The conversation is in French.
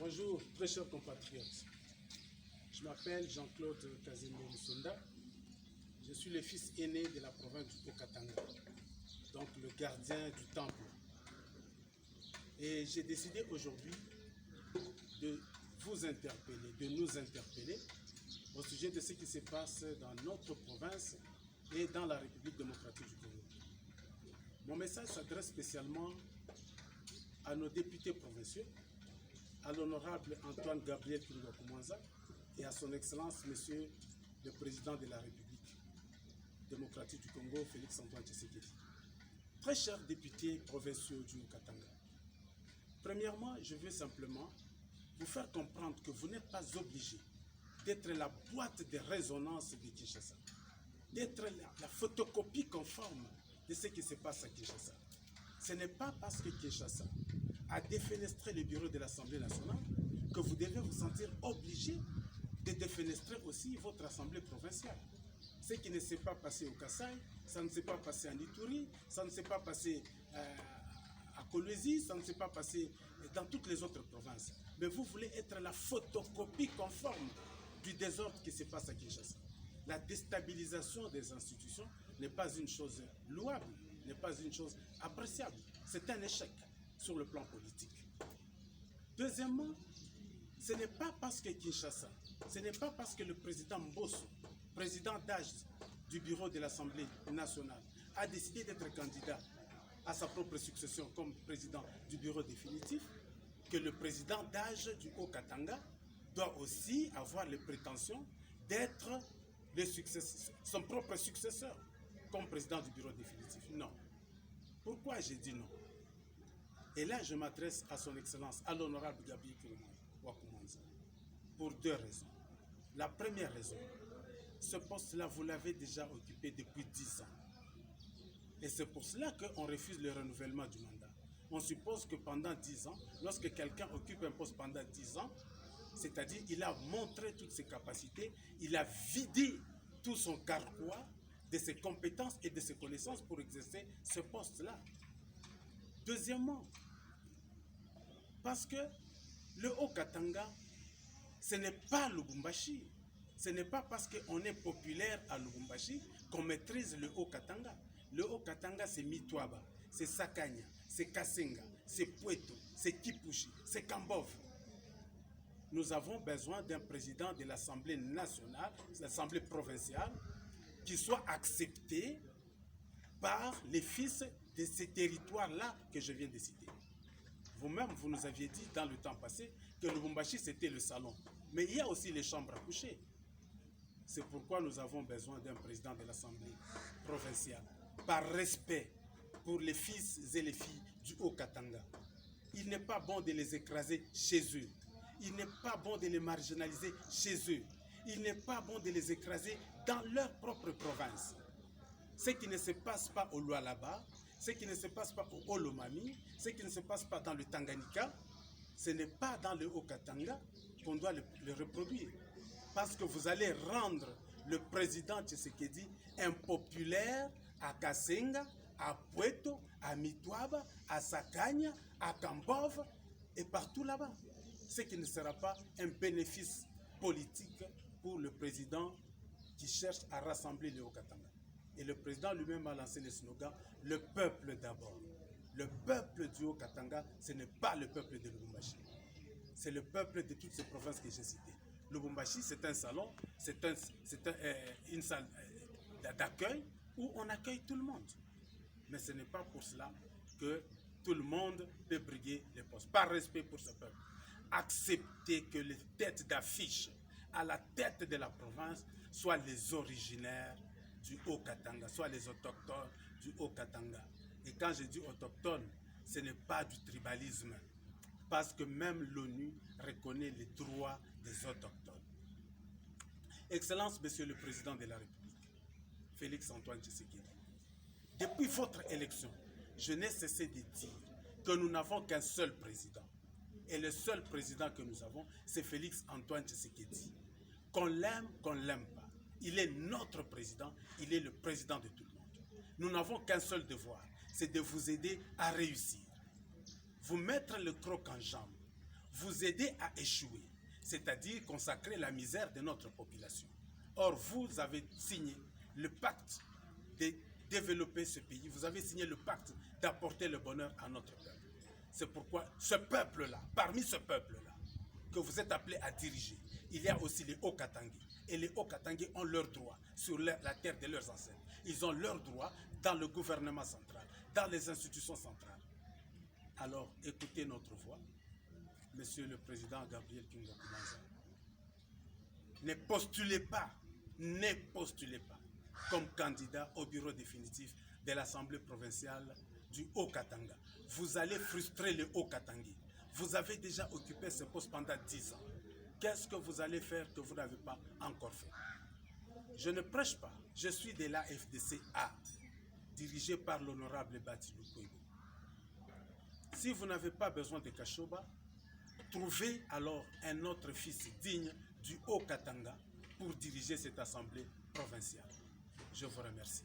Bonjour, très chers compatriotes. Je m'appelle Jean-Claude Kazembe Musonda. Je suis le fils aîné de la province du Haut-Katanga, donc le gardien du temple. Et j'ai décidé aujourd'hui de vous interpeller, de nous interpeller au sujet de ce qui se passe dans notre province et dans la République démocratique du Congo. Mon message s'adresse spécialement à nos députés provinciaux, à l'honorable Antoine Gabriel Koumanza et à son Excellence, Monsieur le Président de la République démocratique du Congo, Félix Antoine Tshisekedi. Très chers députés provinciaux du Katanga, premièrement, je veux simplement vous faire comprendre que vous n'êtes pas obligés d'être la boîte de résonance de Kinshasa, d'être la photocopie conforme de ce qui se passe à Kinshasa. Ce n'est pas parce que Kinshasa a défenestré le bureau de l'Assemblée nationale que vous devez vous sentir obligé de défenestrer aussi votre Assemblée provinciale. Ce qui ne s'est pas passé au Kasaï, ça ne s'est pas passé en Ituri, ça ne s'est pas passé à Kolwezi, ça ne s'est pas passé dans toutes les autres provinces. Mais vous voulez être la photocopie conforme du désordre qui se passe à Kinshasa. La déstabilisation des institutions n'est pas une chose louable, n'est pas une chose appréciable. C'est un échec sur le plan politique. Deuxièmement, ce n'est pas parce que Kinshasa, ce n'est pas parce que le président Mbosso, président d'âge du bureau de l'Assemblée nationale, a décidé d'être candidat à sa propre succession comme président du bureau définitif, que le président d'âge du Haut-Katanga doit aussi avoir les prétentions d'être son propre successeur comme président du bureau définitif. Non. Pourquoi j'ai dit non? Et là, je m'adresse à son Excellence, à l'honorable Gabriel Koumanza, pour deux raisons. La première raison, ce poste-là, vous l'avez déjà occupé depuis 10 ans. Et c'est pour cela qu'on refuse le renouvellement du mandat. On suppose que pendant 10 ans, lorsque quelqu'un occupe un poste pendant 10 ans, c'est-à-dire il a montré toutes ses capacités, il a vidé tout son carquois de ses compétences et de ses connaissances pour exercer ce poste-là. Deuxièmement, parce que le Haut-Katanga, ce n'est pas Lubumbashi. Ce n'est pas parce qu'on est populaire à Lubumbashi qu'on maîtrise le Haut-Katanga. Le Haut-Katanga, c'est Mitwaba, c'est Sakanya, c'est Kasenga, c'est Pweto, c'est Kipushi, c'est Kambov. Nous avons besoin d'un président de l'Assemblée nationale, de l'Assemblée provinciale, qui soit accepté par les fils de ces territoires-là que je viens de citer. Vous-même, vous nous aviez dit dans le temps passé que le Lubumbashi, c'était le salon. Mais il y a aussi les chambres à coucher. C'est pourquoi nous avons besoin d'un président de l'Assemblée provinciale, par respect pour les fils et les filles du Haut-Katanga. Il n'est pas bon de les écraser chez eux. Il n'est pas bon de les marginaliser chez eux. Il n'est pas bon de les écraser dans leur propre province. Ce qui ne se passe pas au Lualaba, ce qui ne se passe pas au Olomami, ce qui ne se passe pas dans le Tanganyika, ce n'est pas dans le Haut-Katanga qu'on doit le reproduire. Parce que vous allez rendre le président Tshisekedi impopulaire à Kasenga, à Pweto, à Mitwaba, à Sakanya, à Kambov et partout là-bas. Ce qui ne sera pas un bénéfice politique pour le président qui cherche à rassembler le Haut-Katanga. Et le président lui-même a lancé le slogan « Le peuple d'abord ». Le peuple du Haut-Katanga, ce n'est pas le peuple de Lubumbashi. C'est le peuple de toutes ces provinces que j'ai citées. Lubumbashi, c'est un salon, c'est une salle d'accueil où on accueille tout le monde. Mais ce n'est pas pour cela que tout le monde peut briguer les postes. Par respect pour ce peuple. Accepter que les têtes d'affiche à la tête de la province soient les originaires du Haut-Katanga, soit les autochtones du Haut-Katanga. Et quand je dis autochtones, ce n'est pas du tribalisme, parce que même l'ONU reconnaît les droits des autochtones. Excellence, Monsieur le Président de la République, Félix Antoine Tshisekedi, depuis votre élection, je n'ai cessé de dire que nous n'avons qu'un seul président. Et le seul président que nous avons, c'est Félix Antoine Tshisekedi. Qu'on l'aime, qu'on ne l'aime pas. Il est notre président, il est le président de tout le monde. Nous n'avons qu'un seul devoir, c'est de vous aider à réussir. Vous mettre le croc en jambe, vous aider à échouer, c'est-à-dire consacrer la misère de notre population. Or, vous avez signé le pacte de développer ce pays, vous avez signé le pacte d'apporter le bonheur à notre peuple. C'est pourquoi ce peuple-là, parmi ce peuple-là, que vous êtes appelé à diriger, il y a aussi les Hauts-Katangais. Et les Hauts-Katangais ont leurs droits sur la terre de leurs ancêtres. Ils ont leurs droits dans le gouvernement central, dans les institutions centrales. Alors, écoutez notre voix, Monsieur le Président Gabriel Kinga Kumanza. Ne postulez pas comme candidat au bureau définitif de l'Assemblée provinciale du Haut-Katanga. Vous allez frustrer les Hauts-Katangais. Vous avez déjà occupé ce poste pendant 10 ans. Qu'est-ce que vous allez faire que vous n'avez pas encore fait? Je ne prêche pas. Je suis de l'AFDCA, dirigé par l'honorable Bati Lukwebo. Si vous n'avez pas besoin de Kashoba, trouvez alors un autre fils digne du Haut-Katanga pour diriger cette assemblée provinciale. Je vous remercie.